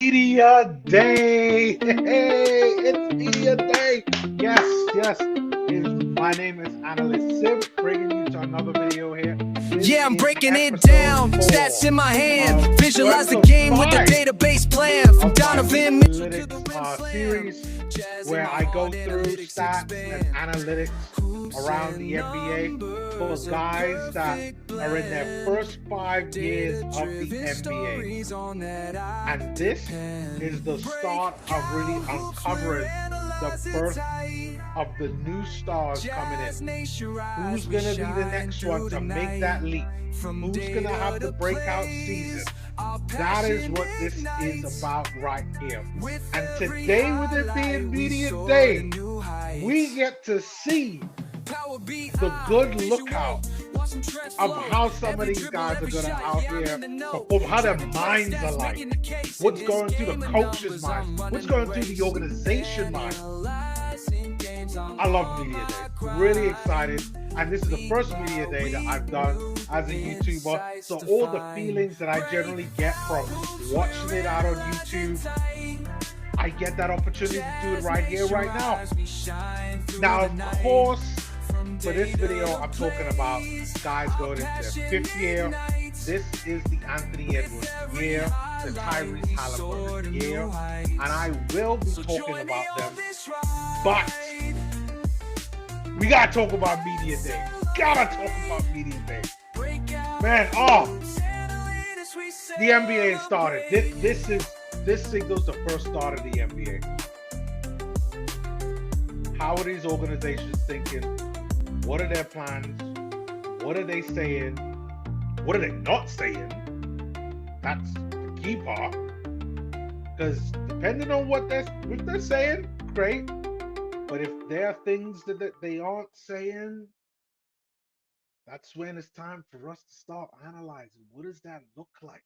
Media Day. Hey, it's Media Day. Yes. My name is Analyst Sim, bringing you to another video here. Yeah, I'm breaking it down. Stats in my hand. Visualize the game with the database plan. From Donovan Mitchell to the rim series where I go through stats and analytics around the NBA for guys that are in their first 5 years of the NBA. And this is the start of really uncovering the birth of the new stars coming in. Who's going to be the next one to make that leap? Who's going to have the breakout season? That is what this is about right here. And today, with it being Media Day, we get to see the good lookout of how some of these guys are going to out here perform, how their minds are like, what's going through the coach's mind, what's going through the organization mind. I love Media Day. Really excited. And this is the first Media Day that I've done as a YouTuber. So all the feelings that I generally get from watching it out on YouTube, I get that opportunity to do it right here, right now. Now, of course, for this video, I'm talking about guys going into their 5th year. This is the Anthony Edwards year, the Tyrese Halliburton year, and I will be talking about them. But we gotta talk about Media Day. Gotta talk about Media Day. Man, the NBA started. This signals the first start of the NBA. How are these organizations thinking? What are their plans? What are they saying? What are they not saying? That's the key part. Because depending on what they're saying, great. But if there are things that they aren't saying, that's when it's time for us to start analyzing. What does that look like?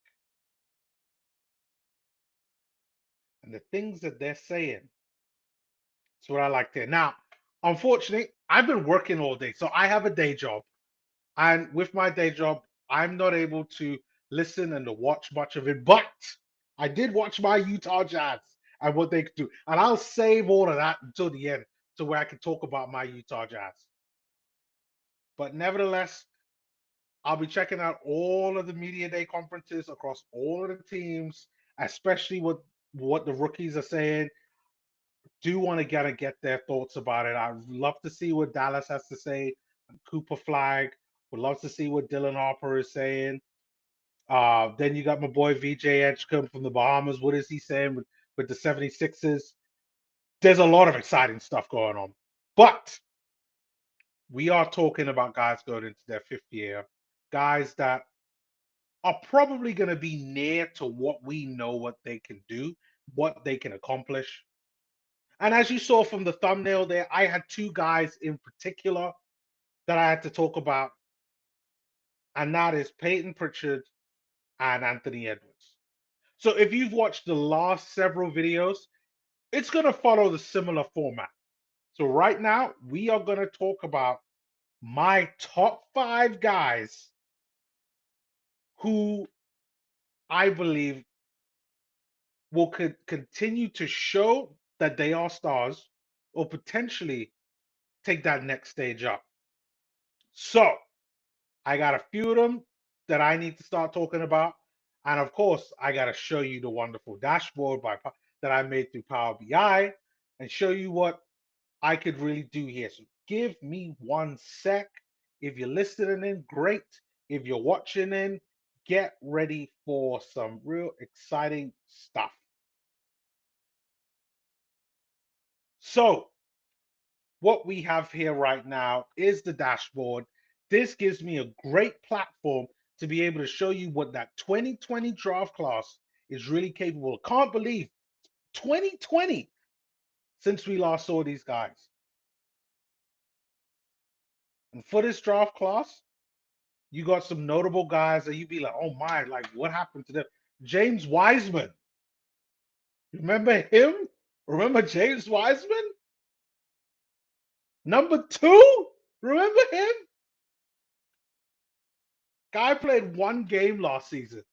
And the things that they're saying, that's what I like to hear. Now, unfortunately, I've been working all day, so I have a day job. And with my day job, I'm not able to listen and to watch much of it. But I did watch my Utah Jazz and what they could do. And I'll save all of that until the end to where I can talk about my Utah Jazz. But nevertheless, I'll be checking out all of the Media Day conferences across all of the teams, especially what the rookies are saying. Do want to get their thoughts about it. I'd love to see what Dallas has to say. Cooper Flag. Would love to see what Dylan Harper is saying. Then you got my boy VJ Edgecombe from the Bahamas. What is he saying with the 76ers? There's a lot of exciting stuff going on. But we are talking about guys going into their 5th year. Guys that are probably going to be near to what we know what they can do, what they can accomplish. And as you saw from the thumbnail there, I had 2 guys in particular that I had to talk about. And that is Payton Pritchard and Anthony Edwards. So if you've watched the last several videos, it's going to follow the similar format. So right now, we are going to talk about my top 5 guys who I believe will continue to show that they are stars or potentially take that next stage up. So I got a few of them that I need to start talking about. And of course, I got to show you the wonderful dashboard that I made through Power BI and show you what I could really do here. So give me 1 sec. If you're listening in, great. If you're watching in, get ready for some real exciting stuff. So what we have here right now is the dashboard. This gives me a great platform to be able to show you what that 2020 draft class is really capable of. Can't believe 2020 since we last saw these guys. And for this draft class, you got some notable guys that you'd be like, oh my, like what happened to them? James Wiseman. Remember him? Remember James Wiseman? Number 2? Remember him? Guy played 1 game last season.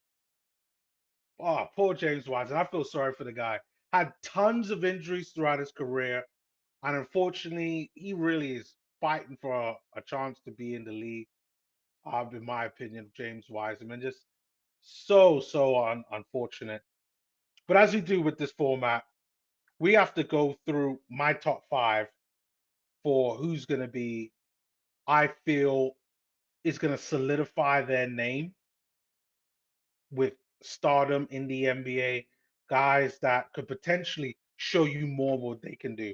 Oh, poor James Wiseman. I feel sorry for the guy. Had tons of injuries throughout his career, and unfortunately, he really is fighting for a chance to be in the league. In my opinion, James Wiseman just unfortunate. But as we do with this format, we have to go through my top five for who's going to be, I feel, is going to solidify their name with stardom in the NBA, guys that could potentially show you more what they can do.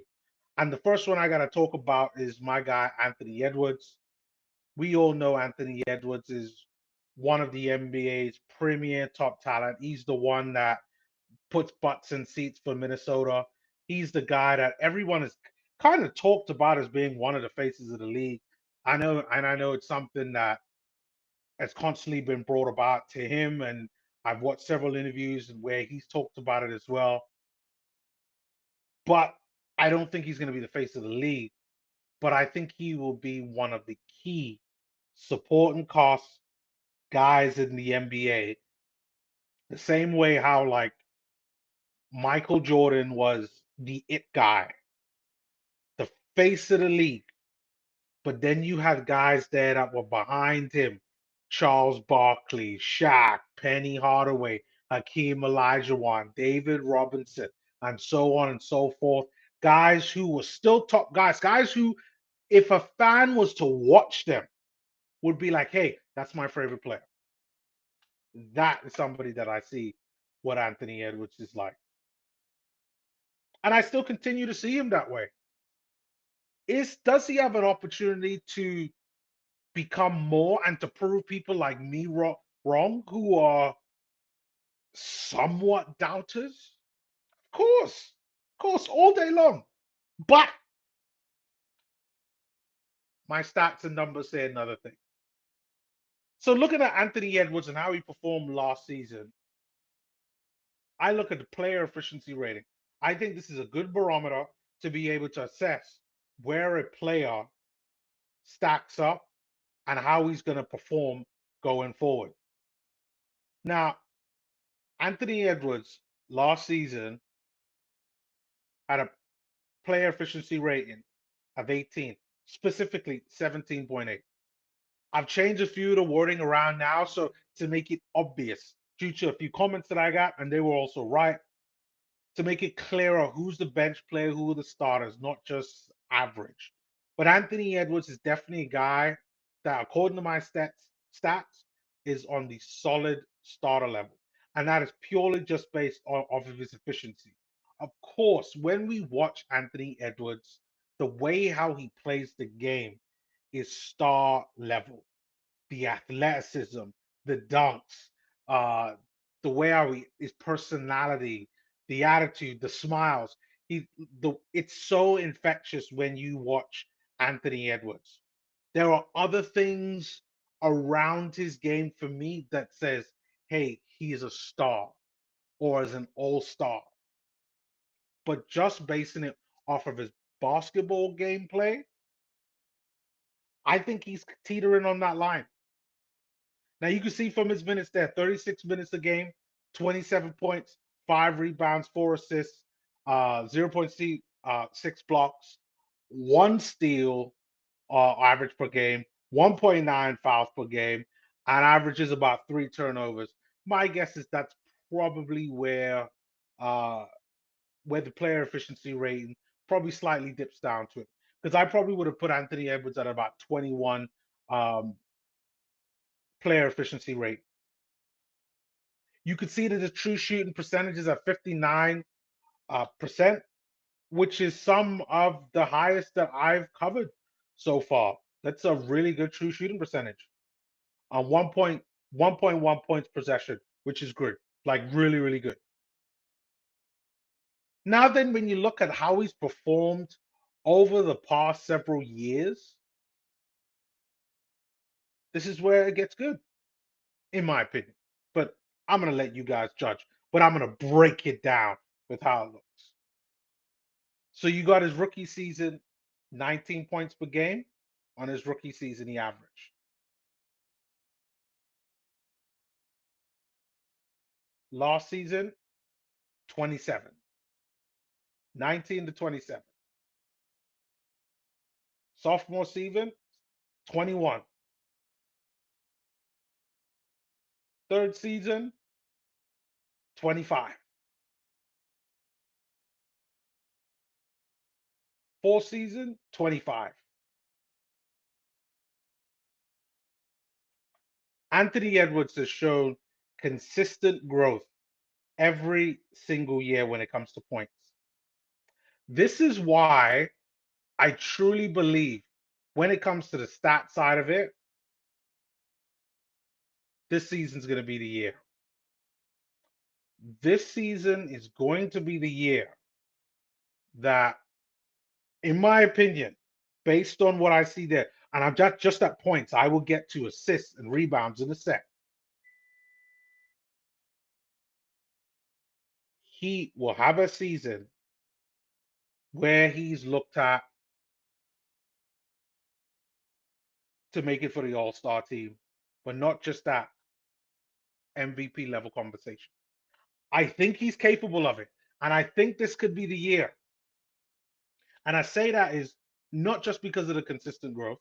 And the first one I got to talk about is my guy, Anthony Edwards. We all know Anthony Edwards is one of the NBA's premier top talent. He's the one that puts butts in seats for Minnesota. He's the guy that everyone has kind of talked about as being one of the faces of the league. I know it's something that has constantly been brought about to him, and I've watched several interviews where he's talked about it as well. But I don't think he's going to be the face of the league. But I think he will be one of the key support and cost guys in the NBA. The same way how like Michael Jordan was the it guy, the face of the league. But then you had guys there that were behind him: Charles Barkley, Shaq, Penny Hardaway, Hakeem Olajuwon, David Robinson, and so on and so forth. Guys who were still top guys, guys who, if a fan was to watch them, would be like, hey, that's my favorite player. That is somebody that I see what Anthony Edwards is like. And I still continue to see him that way. Does he have an opportunity to become more and to prove people like me wrong who are somewhat doubters? Of course, all day long. But my stats and numbers say another thing. So looking at Anthony Edwards and how he performed last season, I look at the player efficiency rating. I think this is a good barometer to be able to assess where a player stacks up and how he's going to perform going forward. Now, Anthony Edwards last season had a player efficiency rating of 18, specifically 17.8. I've changed a few of the wording around now so to make it obvious due to a few comments that I got, and they were also right, to make it clearer who's the bench player, who are the starters, not just average. But Anthony Edwards is definitely a guy that, according to my stats, is on the solid starter level. And that is purely just based off of his efficiency. Of course, when we watch Anthony Edwards, the way how he plays the game is star level. The athleticism, the dunks, uh, the way how his personality, the attitude, the smiles. It's so infectious when you watch Anthony Edwards. There are other things around his game for me that says, hey, he's a star or as an all-star. But just basing it off of his basketball gameplay, I think he's teetering on that line. Now you can see from his minutes there, 36 minutes a game, 27 points, 5 rebounds, 4 assists, 0.6 blocks, 1 steal average per game, 1.9 fouls per game, and averages about 3 turnovers. My guess is that's probably uh, where the player efficiency rating probably slightly dips down to it. Because I probably would have put Anthony Edwards at about 21 um, player efficiency rate. You could see that the true shooting percentage is at 59%, which is some of the highest that I've covered so far. That's a really good true shooting percentage. On 1.1 points possession, which is good. Like really, really good. Now then, when you look at how he's performed over the past several years, this is where it gets good, in my opinion. But I'm gonna let you guys judge. But I'm gonna break it down with how it looks. So you got his rookie season, 19 points per game. On his rookie season, he averaged. Last season, 27. 19 to 27. Sophomore season, 21. Third season, 25. Fourth season, 25. Anthony Edwards has shown consistent growth every single year when it comes to points. This is why I truly believe when it comes to the stat side of it, this season's going to be the year. This season is going to be the year that, in my opinion, based on what I see there, and I'm just at points, I will get to assists and rebounds in a sec. He will have a season where he's looked at to make it for the All-Star team, but not just that, MVP level conversation. I think he's capable of it. And I think this could be the year. And I say that is not just because of the consistent growth,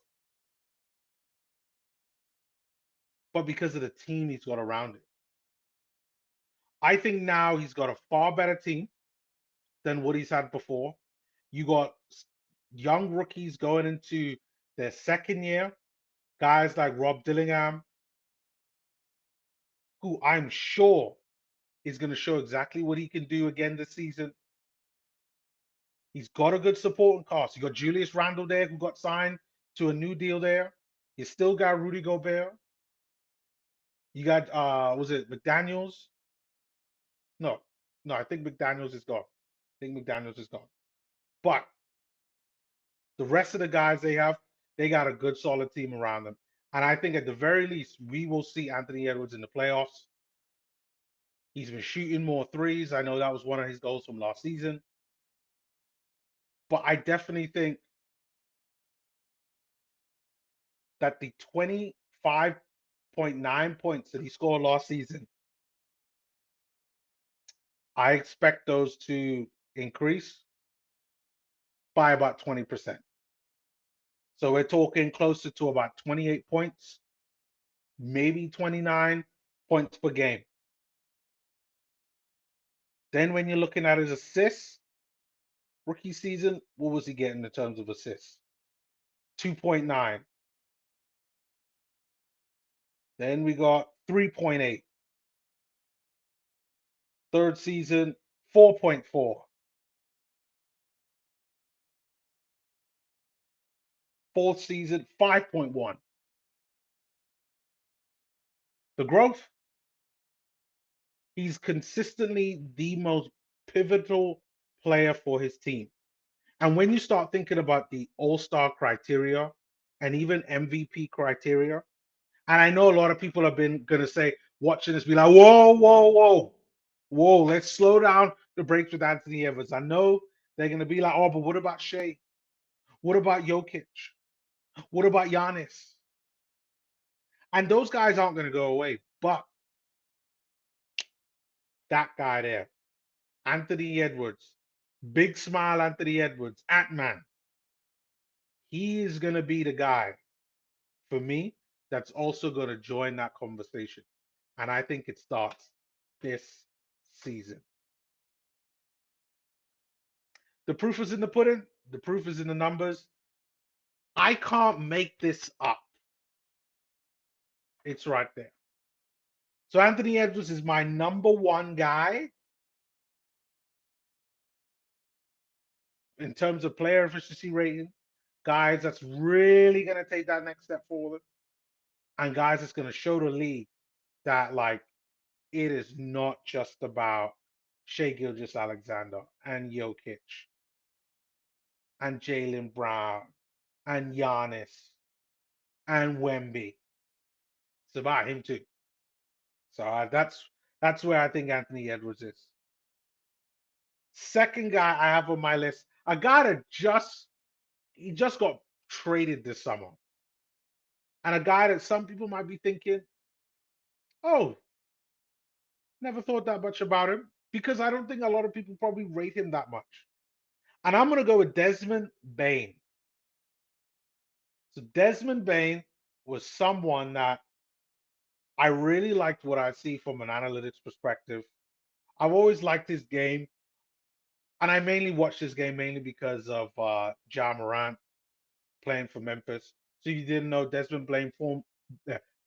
but because of the team he's got around it. I think now he's got a far better team than what he's had before. You got young rookies going into their second year, guys like Rob Dillingham, who I'm sure is going to show exactly what he can do again this season. He's got a good supporting cast. You got Julius Randle there, who got signed to a new deal there. You still got Rudy Gobert. You got was it McDaniels? No, no, I think McDaniels is gone. I think McDaniels is gone. But the rest of the guys they have, they got a good solid team around them. And I think at the very least, we will see Anthony Edwards in the playoffs. He's been shooting more threes. I know that was one of his goals from last season. But I definitely think that the 25.9 points that he scored last season, I expect those to increase by about 20%. So we're talking closer to about 28 points, maybe 29 points per game. Then when you're looking at his assists, rookie season, what was he getting in terms of assists? 2.9. Then we got 3.8. Third season, 4.4. Fourth season, 5.1. The growth, he's consistently the most pivotal player for his team. And when you start thinking about the All-Star criteria and even MVP criteria, and I know a lot of people have been going to say, watching this, be like, whoa, whoa, whoa, whoa, let's slow down the breaks with Anthony Edwards. I know they're going to be like, oh, but what about Shea? What about Jokic? What about Giannis? And those guys aren't going to go away. But that guy there, Anthony Edwards, big smile Anthony Edwards, Ant-Man, he is going to be the guy for me that's also going to join that conversation. And I think it starts this season. The proof is in the pudding. The proof is in the numbers. I can't make this up. It's right there. So Anthony Edwards is my number one guy in terms of player efficiency rating. Guys, that's really going to take that next step forward. And guys, it's going to show the league that, like, it is not just about Shea Gilgeous-Alexander and Jokic and Jaylen Brown and Giannis and Wemby. It's about him too. So that's where I think Anthony Edwards is. Second guy I have on my list, a guy that he just got traded this summer, and a guy that some people might be thinking, oh, Never thought that much about him because I don't think a lot of people probably rate him that much. And I'm going to go with Desmond Bane. So Desmond Bane was someone that I really liked what I see from an analytics perspective. I've always liked his game, and I mainly watched his game mainly because of Ja Morant playing for Memphis. So you didn't know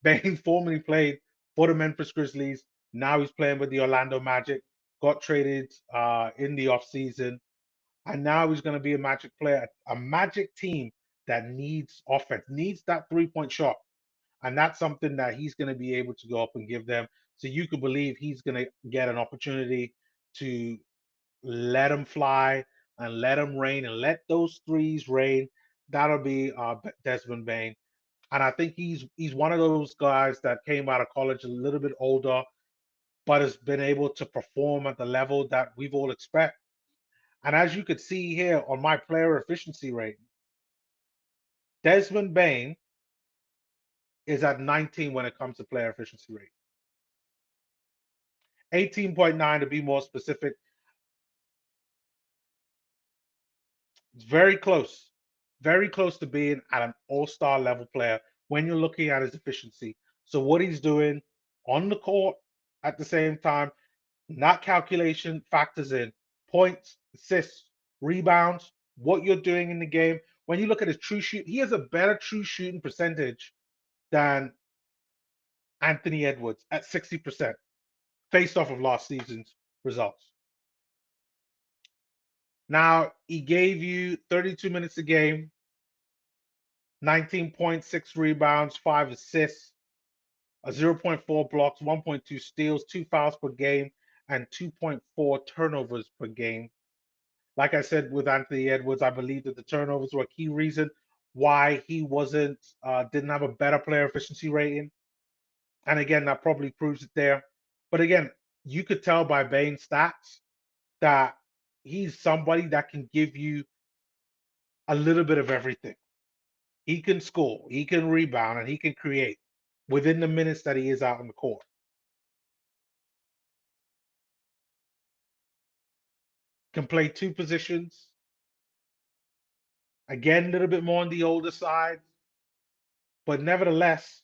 Bane formerly played for the Memphis Grizzlies. Now he's playing with the Orlando Magic. Got traded in the offseason, and now he's going to be a Magic player, a Magic team that needs offense, needs that 3-point shot. And that's something that he's going to be able to go up and give them. So you can believe he's going to get an opportunity to let him fly and let him rain and let those threes rain. That'll be Desmond Bane. And I think he's one of those guys that came out of college a little bit older, but has been able to perform at the level that we've all expect. And as you could see here on my player efficiency rating, Desmond Bane is at 19 when it comes to player efficiency rate. 18.9 to be more specific. It's very close to being at an all-star level player when you're looking at his efficiency. So what he's doing on the court at the same time, that calculation factors in points, assists, rebounds, what you're doing in the game. When you look at his true shoot, he has a better true shooting percentage than Anthony Edwards at 60%, based off of last season's results. Now, he gave you 32 minutes a game, 19.6 rebounds, 5 assists, a 0.4 blocks, 1.2 steals, 2 fouls per game, and 2.4 turnovers per game. Like I said with Anthony Edwards, I believe that the turnovers were a key reason why he didn't have a better player efficiency rating. And again, that probably proves it there. But again, you could tell by Bane's stats that he's somebody that can give you a little bit of everything. He can score, he can rebound, and he can create within the minutes that he is out on the court. Can play two positions. Again, a little bit more on the older side, but nevertheless,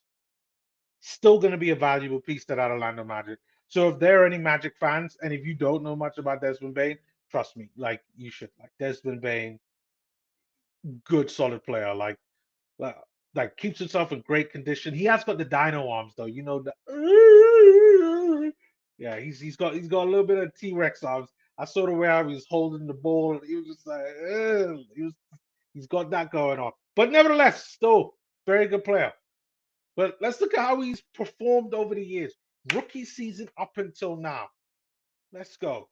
still going to be a valuable piece to that Orlando Magic. So if there are any Magic fans, and if you don't know much about Desmond Bane, trust me, like you should. Like Desmond Bane, good solid player. Like, like keeps himself in great condition. He has got the dino arms though. You know the yeah, he's got a little bit of T-Rex arms. I saw the way he was holding the ball. He was just like he's got that going on. But nevertheless, still very good player. But let's look at how he's performed over the years. Rookie season up until now. Let's go.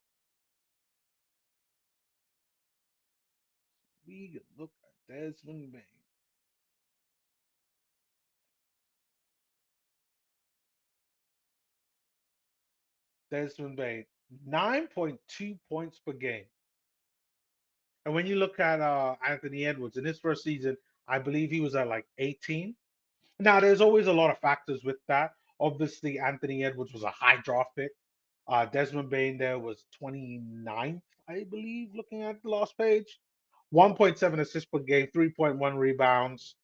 We look at Desmond Bane. Desmond Bane, 9.2 points per game. And when you look at Anthony Edwards in his first season, I believe he was at like 18. Now, there's always a lot of factors with that. Obviously, Anthony Edwards was a high draft pick. Desmond Bane there was 29th, I believe, looking at the last page. 1.7 assists per game, 3.1 rebounds,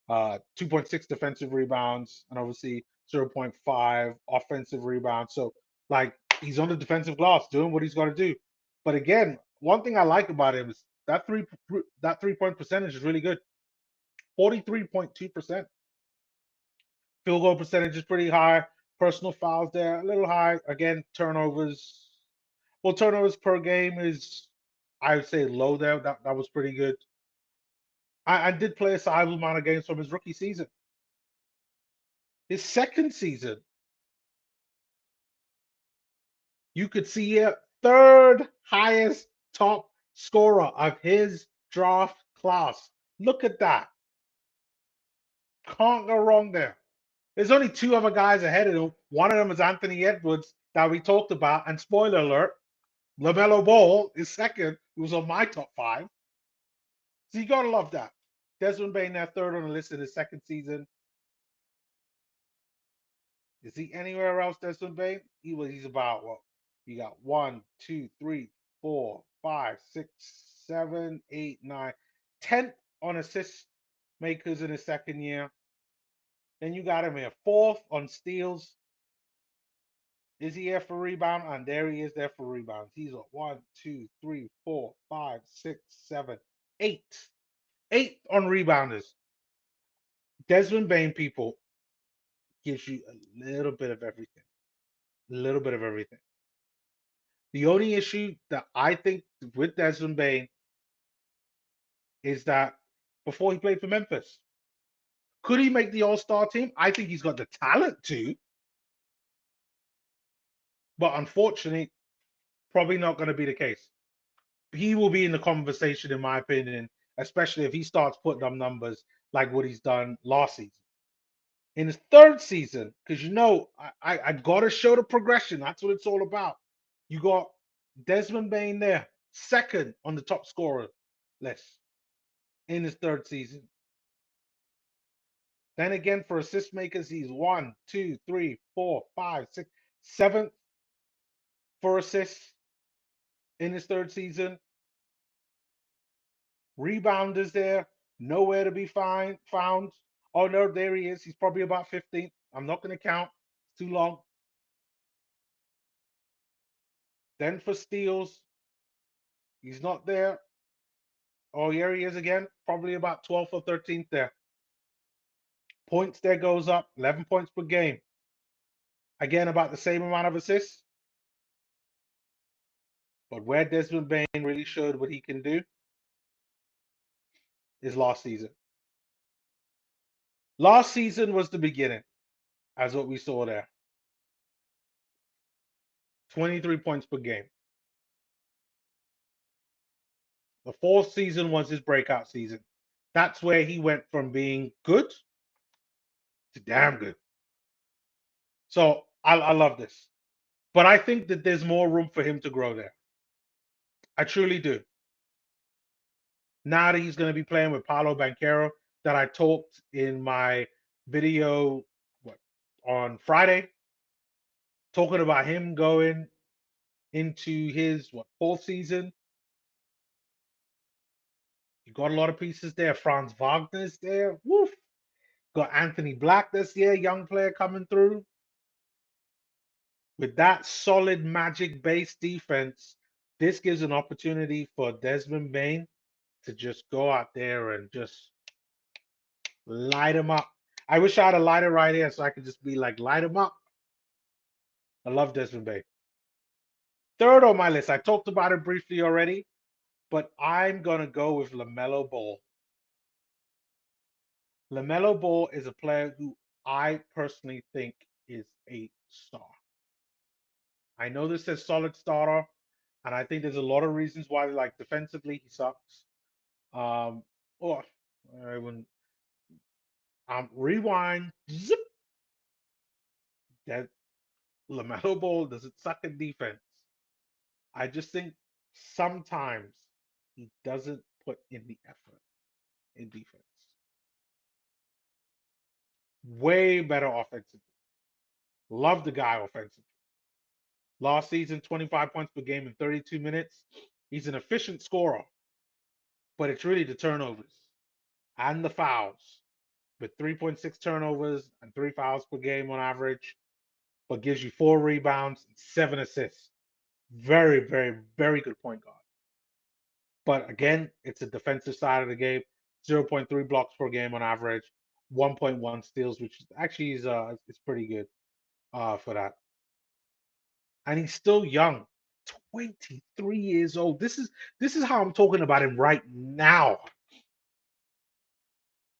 2.6 defensive rebounds, and obviously 0.5 offensive rebounds. So, like, he's on the defensive glass doing what he's got to do. But again, one thing I like about him is that 3-point percentage is really good. 43.2%. Field goal percentage is pretty high. Personal fouls there a little high. Again, turnovers. Well, turnovers per game is, I would say, low there. That was pretty good. I did play a sizable amount of games from his rookie season. His second season, you could see here, third highest top scorer of his draft class. Look at that. Can't go wrong there. There's only two other guys ahead of him. One of them is Anthony Edwards that we talked about. And spoiler alert, LaMelo Ball is second, who was on my top 5. So you gotta love that. Desmond Bane there third on the list in his second season. Is he anywhere else, Desmond Bane? He's about what? You got 1, 2, 3, 4, 5, 6, 7, 8, 9, 10th on assist makers in his second year. Then you got him here, fourth on steals. Is he here for rebound? And there he is there for rebounds. He's at 1, 2, 3, 4, 5, 6, 7, 8. 8 on rebounders. Desmond Bane, people, gives you a little bit of everything. A little bit of everything. The only issue that I think with Desmond Bane is that before he played for Memphis, could he make the All-Star team? I think he's got the talent to, but unfortunately, probably not going to be the case. He will be in the conversation, in my opinion, especially if he starts putting up numbers like what he's done last season. In his third season, because I got to show the progression. That's what it's all about. You got Desmond Bane there, second on the top scorer list in his third season. Then again, for assist makers, he's 1, 2, 3, 4, 5, 6, 7th for assists in his third season. Rebounders there, nowhere to be found. Oh no, there he is. He's probably about 15th. I'm not going to count. It's too long. Then for steals, he's not there. Oh, here he is again. Probably about 12th or 13th there. Points there goes up, 11 points per game. Again, about the same amount of assists. But where Desmond Bane really showed what he can do is last season. Last season was the beginning, as what we saw there. 23 points per game. The fourth season was his breakout season. That's where he went from being good to damn good. So I love this. But I think that there's more room for him to grow there. I truly do. Now that he's going to be playing with Paolo Banchero, that I talked in my video on Friday, talking about him going into his fourth season. You got a lot of pieces there. Franz Wagner's there. Woof. Got Anthony Black this year, young player coming through. With that solid Magic base defense, this gives an opportunity for Desmond Bane to just go out there and just light him up. I wish I had a lighter right here so I could just be like, light him up. I love Desmond Bane. Third on my list, I talked about it briefly already, but I'm going to go with LaMelo Ball. LaMelo Ball is a player who I personally think is a star. I know this says solid starter, and I think there's a lot of reasons why, like defensively, he sucks. Rewind. Zip. That LaMelo Ball doesn't suck at defense. I just think sometimes he doesn't put in the effort in defense. Way better offensively. Love the guy offensively. Last season, 25 points per game in 32 minutes. He's an efficient scorer, but it's really the turnovers and the fouls, with 3.6 turnovers and 3 fouls per game on average, but gives you 4 rebounds and 7 assists. Very, very, very good point guard. But again, it's a defensive side of the game. 0.3 blocks per game on average, 1.1 steals, which actually is pretty good for that. And he's still young, 23 years old. This is how I'm talking about him right now.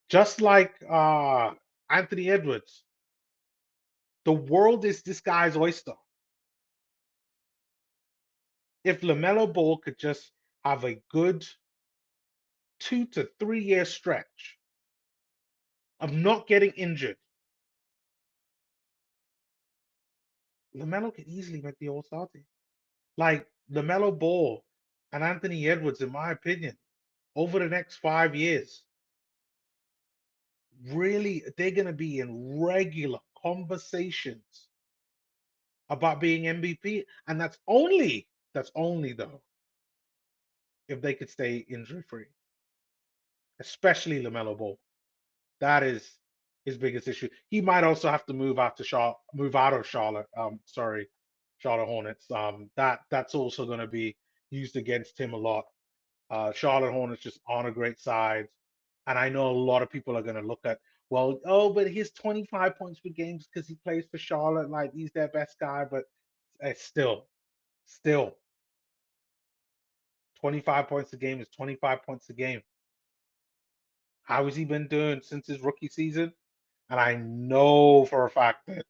Just like Anthony Edwards, the world is this guy's oyster. If LaMelo Ball could just have a good 2 to 3 year stretch of not getting injured, LaMelo could easily make the All-Star team. Like LaMelo Ball and Anthony Edwards, in my opinion, over the next 5 years, really, they're going to be in regular conversations about being MVP, and that's only though if they could stay injury free, especially LaMelo Ball. That is his biggest issue. He might also have to move out of Charlotte. Charlotte Hornets. That's also going to be used against him a lot. Charlotte Hornets just aren't a great side, and I know a lot of people are going to look at, well, oh, but his 25 points per game because he plays for Charlotte, like he's their best guy, but still, 25 points a game is 25 points a game. How has he been doing since his rookie season? And I know for a fact that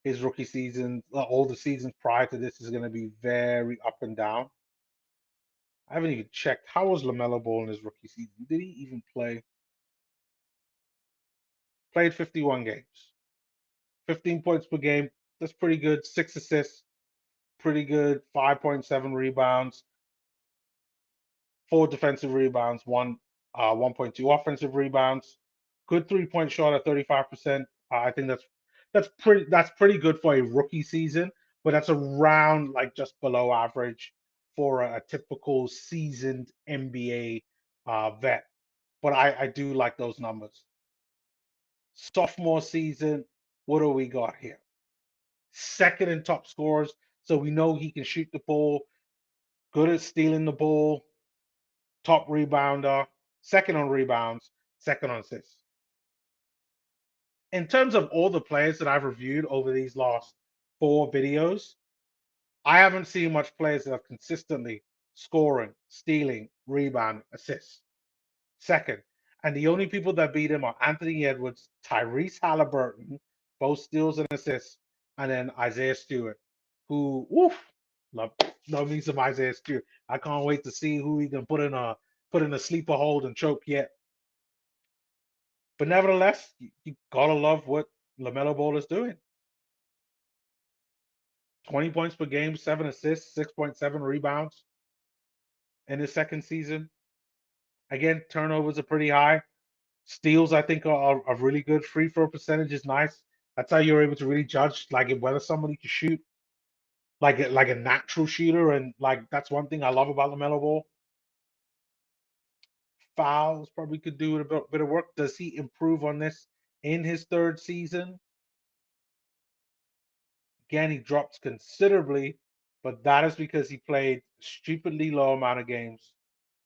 his rookie season, all the seasons prior to this, is going to be very up and down. I haven't even checked. How was LaMelo Ball in his rookie season? Did he even play? Played 51 games. 15 points per game. That's pretty good. 6 assists. Pretty good. 5.7 rebounds. 4 defensive rebounds. 1.2 offensive rebounds. Good 3-point shot at 35%. I think that's pretty good for a rookie season, but that's around like just below average for a typical seasoned NBA vet. But I do like those numbers. Sophomore season, what do we got here? Second in top scorers, so we know he can shoot the ball, good at stealing the ball, top rebounder, second on rebounds, second on assists. In terms of all the players that I've reviewed over these last 4 videos, I haven't seen much players that are consistently scoring, stealing, rebound, assists. Second, and the only people that beat him are Anthony Edwards, Tyrese Halliburton, both steals and assists, and then Isaiah Stewart, who, love me some Isaiah Stewart. I can't wait to see who he can put in a sleeper hold and choke yet. But nevertheless, you gotta love what LaMelo Ball is doing. 20 points per game, 7 assists, 6.7 rebounds in his second season. Again, turnovers are pretty high. Steals, I think, are really good. Free throw percentage is nice. That's how you're able to really judge like whether somebody can shoot like a natural shooter, and like that's one thing I love about LaMelo Ball. Fouls probably could do a bit of work. Does he improve on this in his third season? Again, he drops considerably, but that is because he played stupidly low amount of games.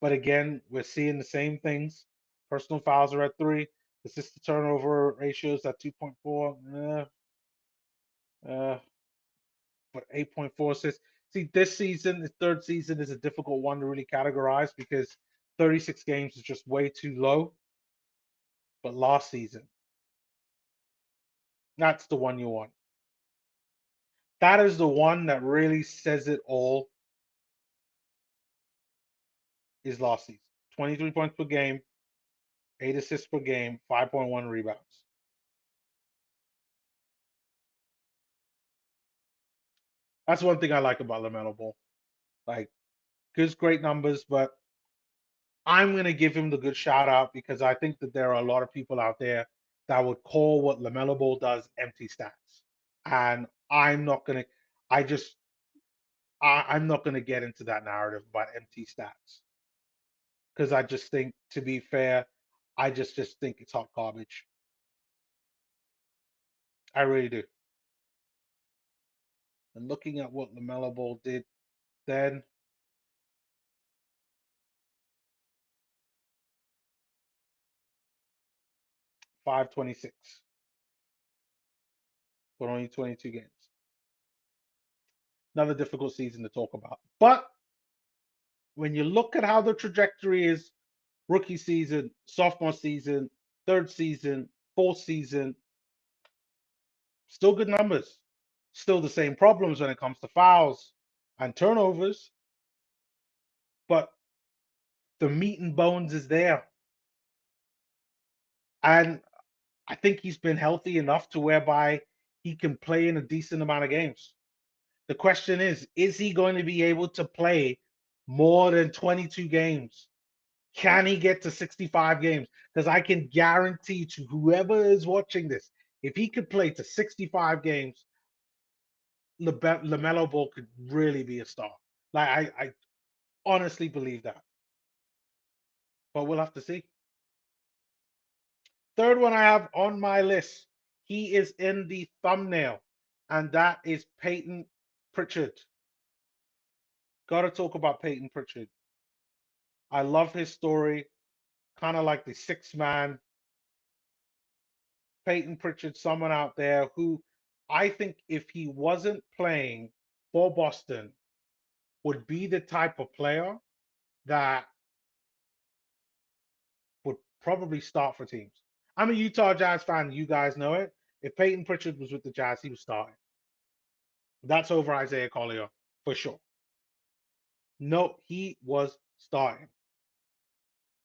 But again, we're seeing the same things. Personal fouls are at 3. Assist to turnover ratios at 2.4. But 8.4 assists. See, this season, the third season, is a difficult one to really categorize because 36 games is just way too low. But last season, that's the one you want. That is the one that really says it all. Is last season. 23 points per game, 8 assists per game, 5.1 rebounds. That's one thing I like about LaMelo Ball. Like, gives great numbers, but I'm going to give him the good shout out because I think that there are a lot of people out there that would call what LaMelo Ball does empty stats. And I'm not going to, I'm not going to get into that narrative about empty stats. Because I just think, to be fair, I just think it's hot garbage. I really do. And looking at what LaMelo Ball did then, .526, but only 22 games. Another difficult season to talk about. But when you look at how the trajectory is, rookie season, sophomore season, third season, fourth season, still good numbers. Still the same problems when it comes to fouls and turnovers. But the meat and bones is there. And I think he's been healthy enough to whereby he can play in a decent amount of games. The question is he going to be able to play more than 22 games? Can he get to 65 games? Because I can guarantee to whoever is watching this, If he could play to 65 games, LaMelo Ball could really be a star. Like I honestly believe that. But we'll have to see. Third one I have on my list. He is in the thumbnail, and that is Payton Pritchard. Got to talk about Payton Pritchard. I love his story, kind of like the sixth man. Payton Pritchard, someone out there who I think if he wasn't playing for Boston, would be the type of player that would probably start for teams. I'm a Utah Jazz fan. You guys know it. If Payton Pritchard was with the Jazz, he was starting. That's over Isaiah Collier for sure. No, he was starting.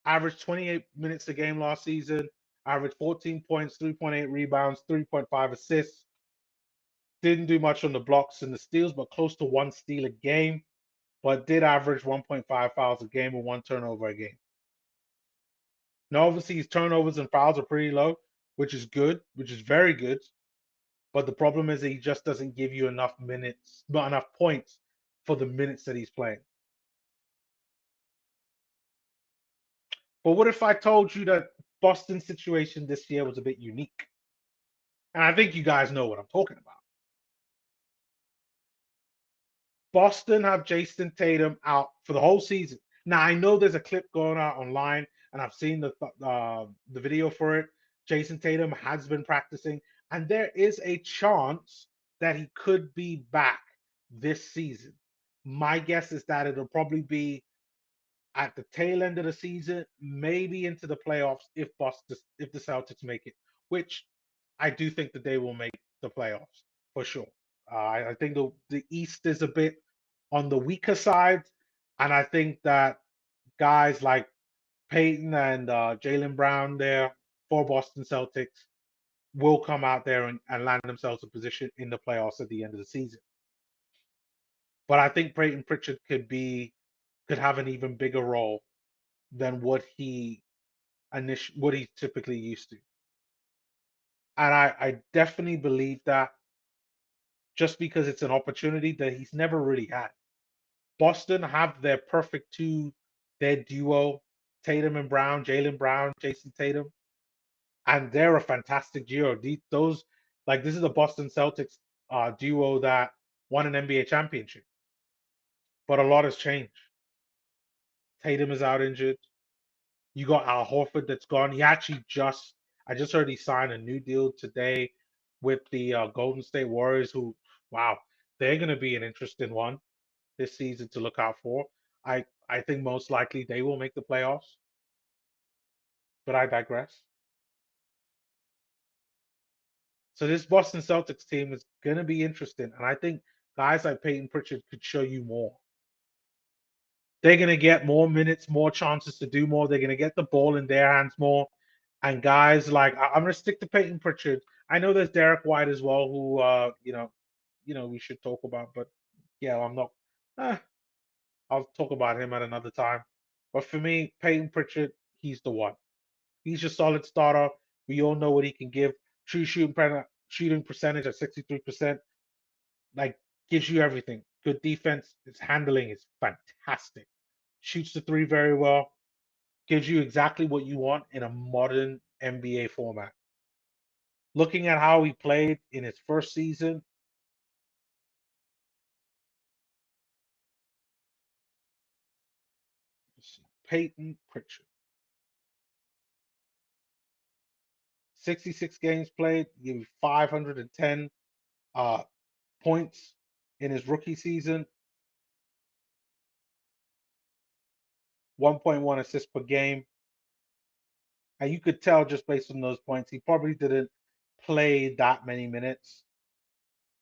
Averaged 28 minutes a game last season. Averaged 14 points, 3.8 rebounds, 3.5 assists. Didn't do much on the blocks and the steals, but close to one steal a game. But did average 1.5 fouls a game and one turnover a game. Now, obviously, his turnovers and fouls are pretty low, which is good, which is very good. But the problem is that he just doesn't give you enough minutes, not enough points for the minutes that he's playing. But what if I told you that Boston's situation this year was a bit unique? And I think you guys know what I'm talking about. Boston have Jason Tatum out for the whole season. Now I know there's a clip going out online, and I've seen the video for it. Jason Tatum has been practicing, and there is a chance that he could be back this season. My guess is that it'll probably be at the tail end of the season, maybe into the playoffs if the Celtics make it, which I do think that they will make the playoffs for sure. I think the East is a bit on the weaker side, and I think that guys like Payton and Jaylen Brown there for Boston Celtics will come out there and land themselves a position in the playoffs at the end of the season. But I think Payton Pritchard could have an even bigger role than what he's typically used to. And I definitely believe that just because it's an opportunity that he's never really had. Boston have their perfect two, their duo, Tatum and Brown, Jaylen Brown, Jason Tatum, and they're a fantastic duo. This is a Boston Celtics duo that won an NBA championship, but a lot has changed. Tatum is out injured. You got Al Horford that's gone. I just heard he signed a new deal today with the Golden State Warriors, who, wow, they're going to be an interesting one this season to look out for. I think most likely they will make the playoffs, but I digress. So this Boston Celtics team is going to be interesting, and I think guys like Payton Pritchard could show you more. They're going to get more minutes, more chances to do more. They're going to get the ball in their hands more. And guys like I'm going to stick to Payton Pritchard. I know there's Derek White as well, who we should talk about, but yeah, I'm not. I'll talk about him at another time. But for me, Payton Pritchard, he's the one. He's your solid starter. We all know what he can give. True shooting percentage at 63%. Like, gives you everything. Good defense. His handling is fantastic. Shoots the three very well. Gives you exactly what you want in a modern NBA format. Looking at how he played in his first season, Payton Pritchard. 66 games played, give you 510 points in his rookie season, 1.1 assists per game. And you could tell just based on those points, he probably didn't play that many minutes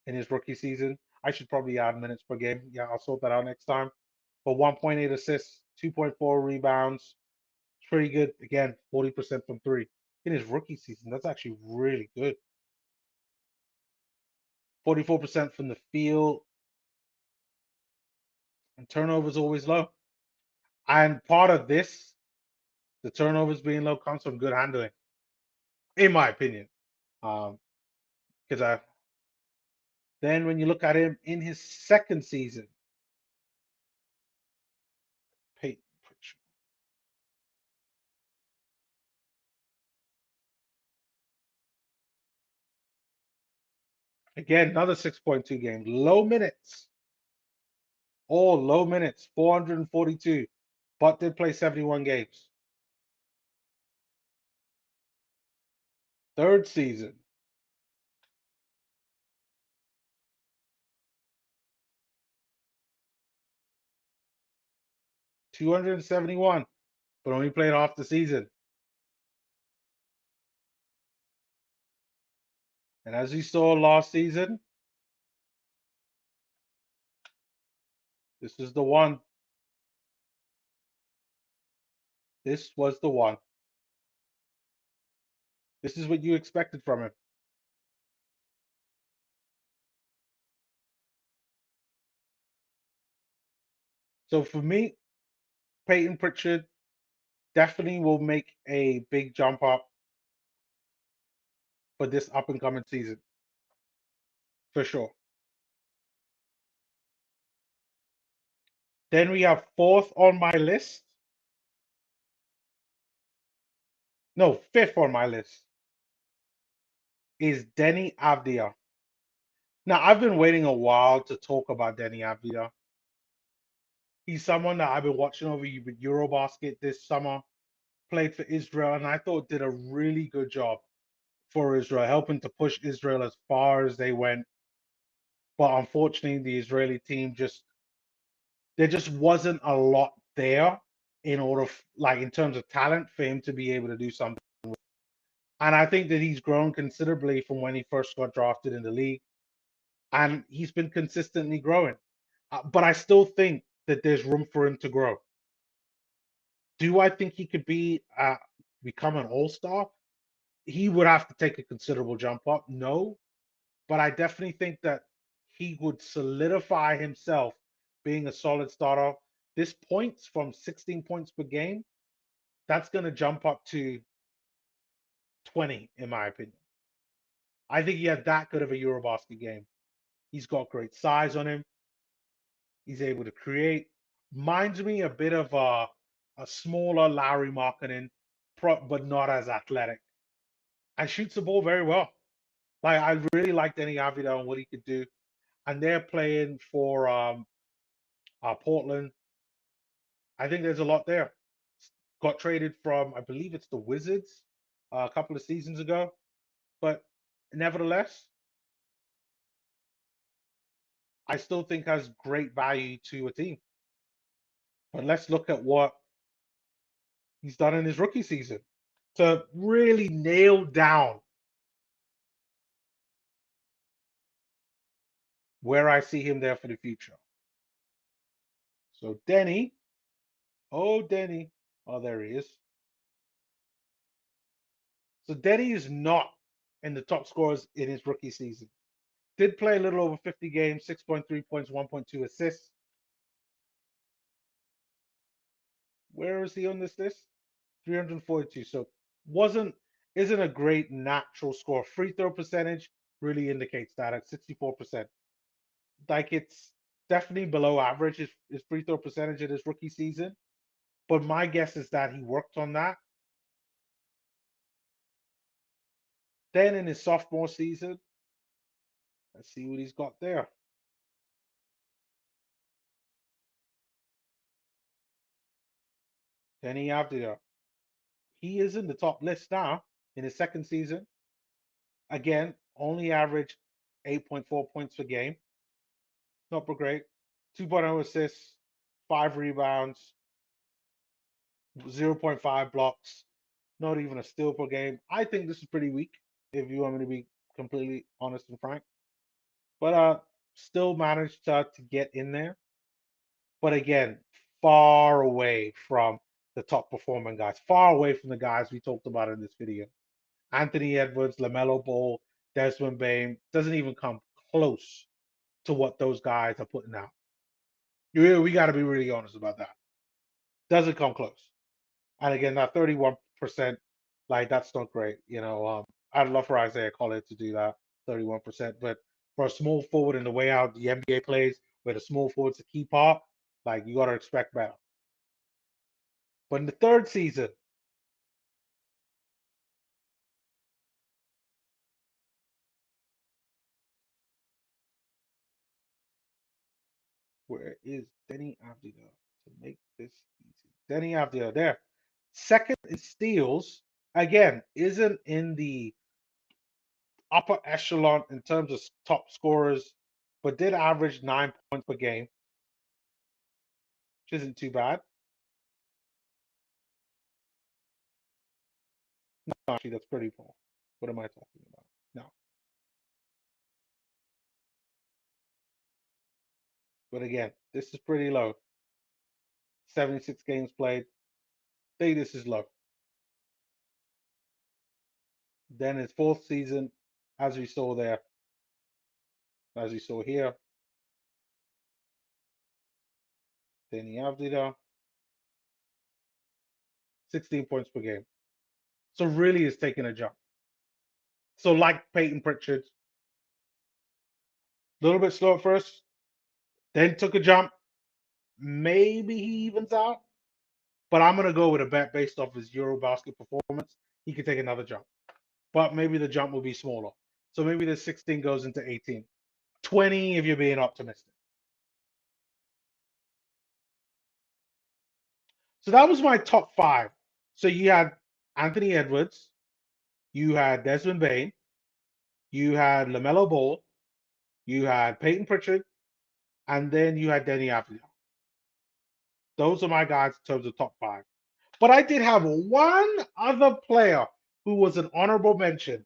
in his rookie season. I should probably add minutes per game. Yeah, I'll sort that out next time. But 1.8 assists, 2.4 rebounds. It's pretty good. Again, 40% from three in his rookie season. That's actually really good. 44% from the field. And turnovers always low. And part of this, the turnovers being low, comes from good handling, in my opinion. Because then when you look at him in his second season, Payton Pritchard. Again, another 6.2 game. Low minutes. All low minutes. 442. But did play 71 games. Third season. $271, but only played half the season. And as you saw last season, this is the one. This was the one. This is what you expected from him. So for me, Payton Pritchard definitely will make a big jump up for this up and coming season. For sure. Then we have fourth on my list. No, fifth on my list is Deni Avdija. Now, I've been waiting a while to talk about Deni Avdija. He's someone that I've been watching over Eurobasket this summer, played for Israel, and I thought did a really good job for Israel, helping to push Israel as far as they went. But unfortunately, the Israeli team there just wasn't a lot there in order, like in terms of talent, for him to be able to do something. And I think that he's grown considerably from when he first got drafted in the league, and he's been consistently growing. But I still think that there's room for him to grow. Do I think he could become an all-star? He would have to take a considerable jump up. No, but I definitely think that he would solidify himself being a solid starter. This points from 16 points per game, that's going to jump up to 20, in my opinion. I think he had that good of a Eurobasket game. He's got great size on him. He's able to create. Reminds me a bit of a smaller Larry Markkinen, but not as athletic. And shoots the ball very well. Like I really like Deni Avdija and what he could do. And they're playing for Portland. I think there's a lot there. Got traded from, I believe it's the Wizards a couple of seasons ago. But nevertheless, I still think has great value to a team. But let's look at what he's done in his rookie season to really nail down where I see him there for the future. So Deni, Deni, oh, there he is. So Deni is not in the top scorers in his rookie season. Did play a little over 50 games, 6.3 points, 1.2 assists. Where is he on this list? 342. So isn't a great natural score. Free throw percentage really indicates that at 64%. Like it's definitely below average his free throw percentage in his rookie season. But my guess is that he worked on that. Then in his sophomore season, let's see what he's got there. Deni Avdija. He is in the top list now in his second season. Again, only averaged 8.4 points per game. Not great. 2.0 assists, 5 rebounds, 0.5 blocks, not even a steal per game. I think this is pretty weak, if you want me to be completely honest and frank. But still managed to get in there. But again, far away from the top performing guys, far away from the guys we talked about in this video. Anthony Edwards, LaMelo Ball, Desmond Bane doesn't even come close to what those guys are putting out. We got to be really honest about that. Doesn't come close. And again, that 31%, like that's not great. I'd love for Isaiah Collier to do that. 31%. But for a small forward in the way out the NBA plays, where the small forward's a key part, like you got to expect better. But in the third season, where is Deni Avdija to make this easy? Deni Avdija there. Second in steals, again, isn't in the upper echelon in terms of top scorers, but did average 9 points per game, which isn't too bad. No, actually, that's pretty poor. What am I talking about? No. But again, this is pretty low. 76 games played. I think this is low. Then his fourth season, as we saw there, as we saw here, Deni Avdija, 16 points per game. So really is taking a jump. So like Payton Pritchard, a little bit slow at first, then took a jump. Maybe he evens out, but I'm gonna go with a bet based off his Eurobasket performance. He could take another jump, but maybe the jump will be smaller. So maybe the 16 goes into 18, 20 if you're being optimistic. So that was my top five. So you had Anthony Edwards, you had Desmond Bane, you had LaMelo Ball, you had Payton Pritchard, and then you had Deni Avdija. Those are my guys in terms of top five. But I did have one other player who was an honorable mention,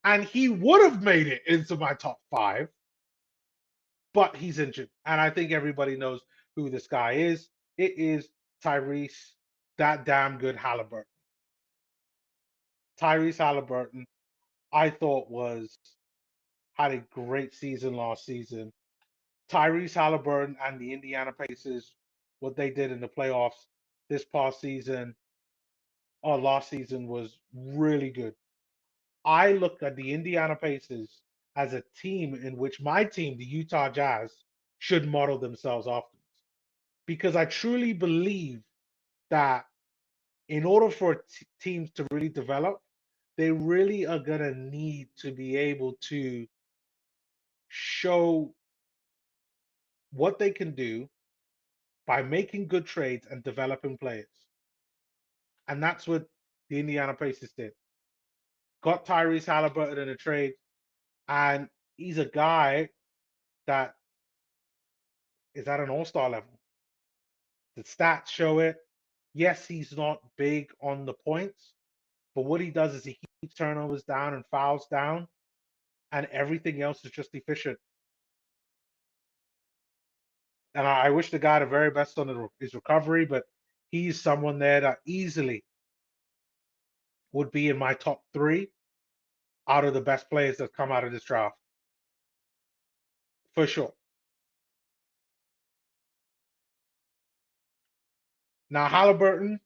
and he would have made it into my top five, but he's injured. And I think everybody knows who this guy is. It is Tyrese, that damn good Halliburton. Tyrese Halliburton, I thought had a great season last season. Tyrese Halliburton and the Indiana Pacers, what they did in the playoffs this past season or last season was really good. I look at the Indiana Pacers as a team in which my team, the Utah Jazz, should model themselves after. Because I truly believe that in order for teams to really develop, they really are going to need to be able to show what they can do by making good trades and developing players. And that's what the Indiana Pacers did. Got Tyrese Halliburton in a trade, and he's a guy that is at an all-star level. The stats show it. Yes, he's not big on the points, but what he does is he keeps turnovers down and fouls down, and everything else is just efficient. And I wish the guy the very best on his recovery, but he's someone there that easily would be in my top three out of the best players that come out of this draft. For sure. Now, Halliburton,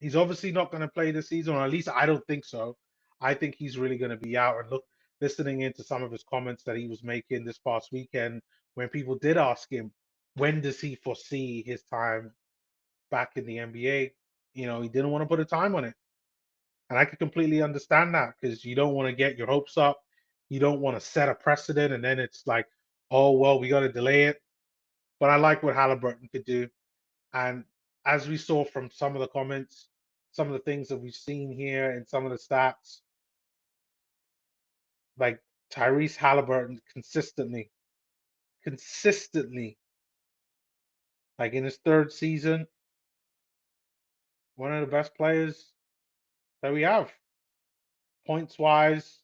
he's obviously not going to play this season, or at least I don't think so. I think he's really going to be out. And look, listening into some of his comments that he was making this past weekend, when people did ask him, when does he foresee his time back in the NBA? He didn't want to put a time on it. And I could completely understand that because you don't want to get your hopes up. You don't want to set a precedent. And then it's like, oh, well, we got to delay it. But I like what Halliburton could do. And as we saw from some of the comments, some of the things that we've seen here and some of the stats, like Tyrese Halliburton consistently, like in his third season, one of the best players that we have. Points wise,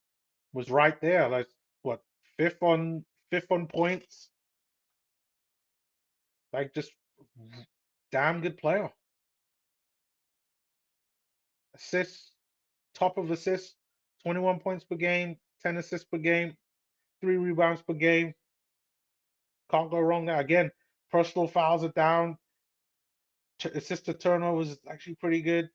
was right there. Like what, fifth on points? Like just damn good player. Assists, top of assists, 21 points per game, 10 assists per game, 3 rebounds per game. Can't go wrong there. Again, personal fouls are down. Assist to turnovers is actually pretty good.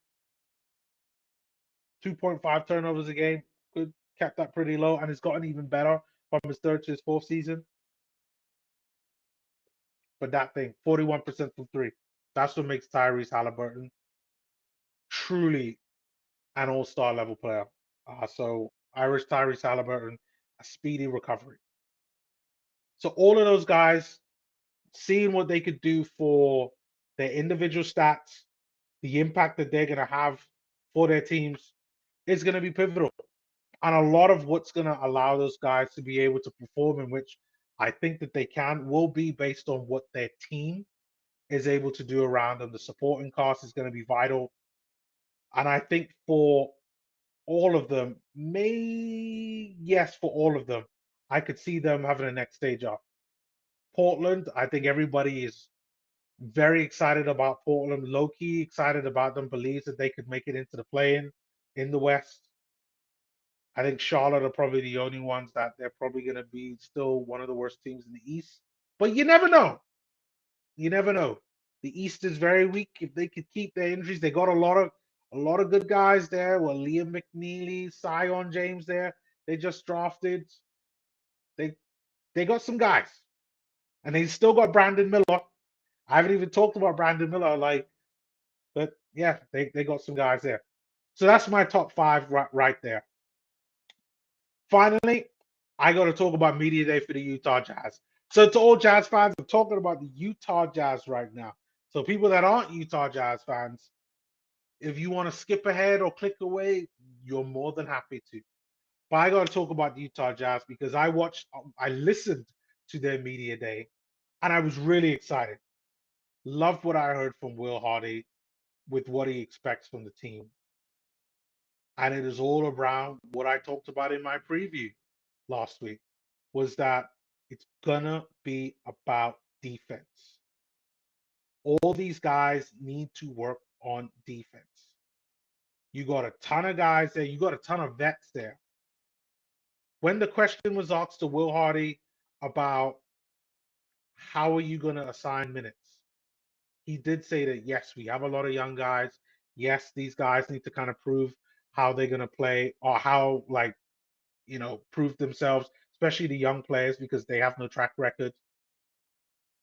2.5 turnovers a game. Good. kept that pretty low, and it's gotten even better from his third to his fourth season. But that thing, 41% from three. That's what makes Tyrese Halliburton truly an all-star level player. So I wish Tyrese Halliburton a speedy recovery. So all of those guys, seeing what they could do for their individual stats, the impact that they're going to have for their teams is going to be pivotal. And a lot of what's going to allow those guys to be able to perform, in which I think that they can, will be based on what their team is able to do around them. The supporting cast is going to be vital. And I think for all of them, yes, for all of them, I could see them having a next stage up. Portland, I think everybody is very excited about Portland, low-key excited about them, believes that they could make it into the play-in in the West. I think Charlotte are probably the only ones that they're probably going to be still one of the worst teams in the East. But you never know. You never know. The East is very weak. If they could keep their injuries, they got a lot of good guys there. Well, Liam McNeely, Sion James there. They just drafted. They they got some guys. And they still got Brandon Miller. I haven't even talked about Brandon Miller, but yeah, they got some guys there. So that's my top five right there. Finally, I got to talk about Media Day for the Utah Jazz. So to all Jazz fans, I'm talking about the Utah Jazz right now. So people that aren't Utah Jazz fans, if you want to skip ahead or click away, you're more than happy to. But I got to talk about the Utah Jazz because I listened to their Media Day, and I was really excited. Loved what I heard from Will Hardy with what he expects from the team. And it is all around what I talked about in my preview last week, was that it's gonna be about defense. All these guys need to work on defense. You got a ton of guys there, you got a ton of vets there. When the question was asked to Will Hardy about how are you gonna assign minutes, he did say that yes, we have a lot of young guys. Yes, these guys need to kind of prove how they're gonna play, or how, like, prove themselves, especially the young players, because they have no track record.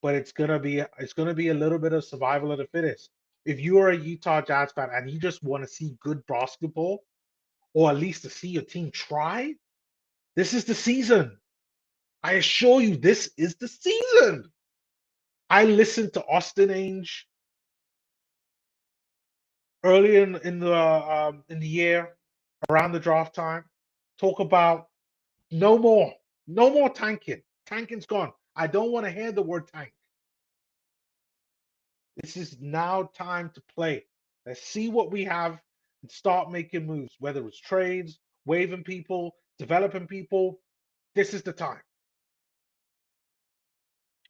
But it's gonna be a little bit of survival of the fittest. If you are a Utah Jazz fan and you just want to see good basketball, or at least to see your team try, this is the season. I assure you, this is the season. I listened to Austin Ainge earlier in the year, around the draft time, talk about no more tanking. Tanking's gone. I don't want to hear the word tank. This is now time to play. Let's see what we have and start making moves, whether it's trades, waiving people, developing people. This is the time.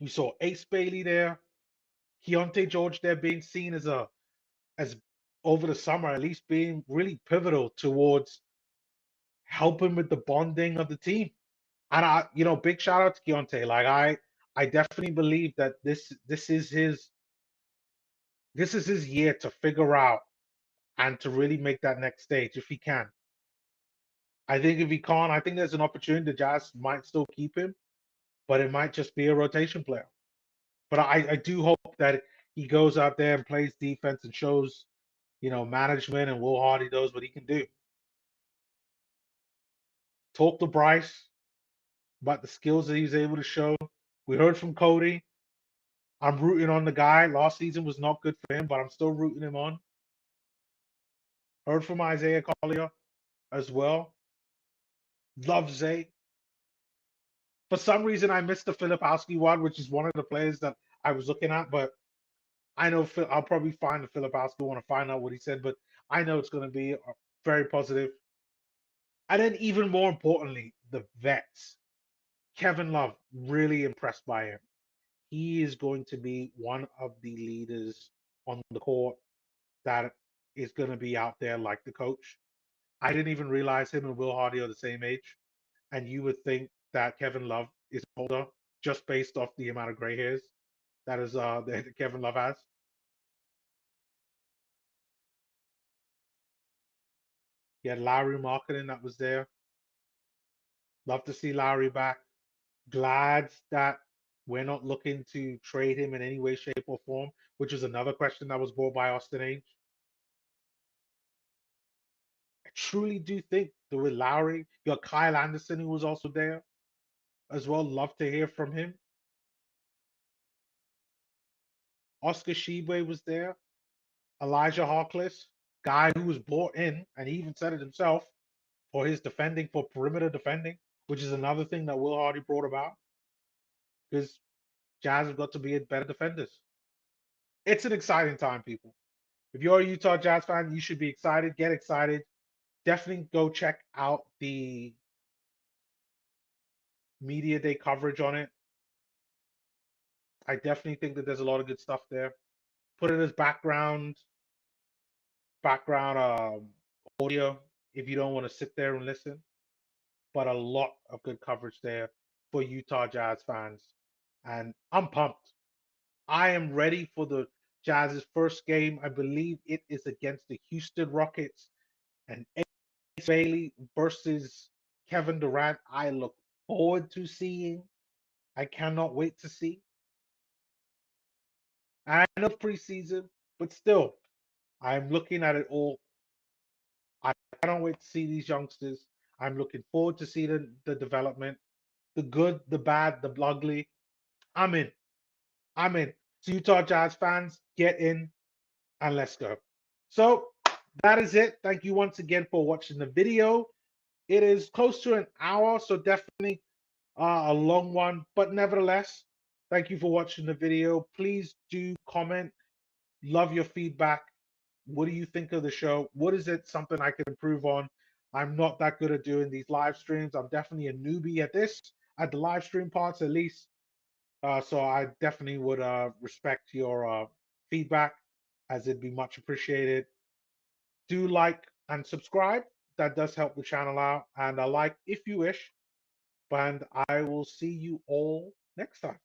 We saw Ace Bailey there, Keontae George there, being seen as over the summer, at least being really pivotal towards helping with the bonding of the team. And big shout out to Keontae. Like, I definitely believe that this is his year to figure out and to really make that next stage if he can. I think if he can't, I think there's an opportunity the Jazz might still keep him, but it might just be a rotation player. But I do hope that he goes out there and plays defense and shows, management and Will Hardy knows what he can do. Talk to Bryce about the skills that he's able to show. We heard from Cody. I'm rooting on the guy. Last season was not good for him, but I'm still rooting him on. Heard from Isaiah Collier as well. Love Zay. For some reason, I missed the Filipowski one, which is one of the players that I was looking at, but I know I'll probably find the Filipowski one to find out what he said, but I know it's going to be very positive. And then, even more importantly, the vets. Kevin Love, really impressed by him. He is going to be one of the leaders on the court that is going to be out there like the coach. I didn't even realize him and Will Hardy are the same age. And you would think that Kevin Love is older just based off the amount of gray hairs that Kevin Love has. He had Larry Marketing that was there. Love to see Lowry back. Glad that we're not looking to trade him in any way, shape, or form, which is another question that was brought by Austin Age. I truly do think that with Lowry, you got Kyle Anderson, who was also there as well. Love to hear from him. Oscar Shebe was there. Elijah Harkless, guy who was brought in, and he even said it himself, for his defending, for perimeter defending, which is another thing that Will Hardy brought about, because Jazz have got to be better defenders. It's an exciting time, people. If you're a Utah Jazz fan, you should be excited. Get excited. Definitely go check out the media day coverage on it. I definitely think that there's a lot of good stuff there. Put it as background audio if you don't want to sit there and listen. But a lot of good coverage there for Utah Jazz fans. And I'm pumped. I am ready for the Jazz's first game. I believe it is against the Houston Rockets and Ace Bailey versus Kevin Durant. I look forward to seeing. I cannot wait to see. I know preseason, but still, I'm looking at it all. I cannot wait to see these youngsters. I'm looking forward to see the development, the good, the bad, the ugly. I'm in. I'm in. So Utah Jazz fans, get in and let's go. So that is it. Thank you once again for watching the video. It is close to an hour, so definitely a long one, but nevertheless, thank you for watching the video. Please do comment. Love your feedback. What do you think of the show? What is it something I can improve on? I'm not that good at doing these live streams. I'm definitely a newbie at this, at the live stream parts at least. So I definitely would respect your feedback, as it'd be much appreciated. Do like and subscribe. That does help the channel out. And like if you wish. And I will see you all next time.